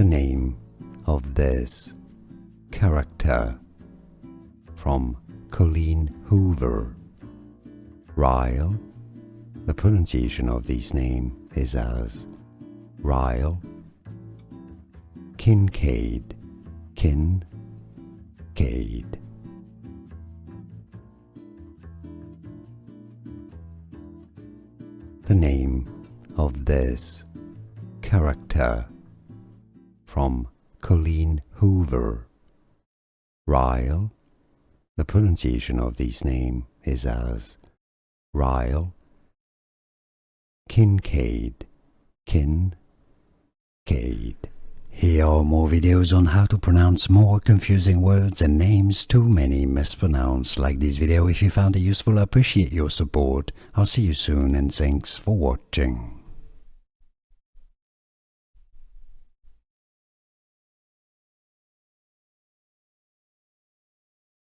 The name of this character from Colleen Hoover. Ryle. The pronunciation of this name is as Ryle Kincaid. Kincaid. The name of this character from Colleen Hoover. Ryle. The pronunciation of this name is as Ryle Kincaid. Kincaid. Here are more videos on how to pronounce more confusing words and names too many mispronounced. Like this video if you found it useful. I appreciate your support. I'll see you soon and thanks for watching.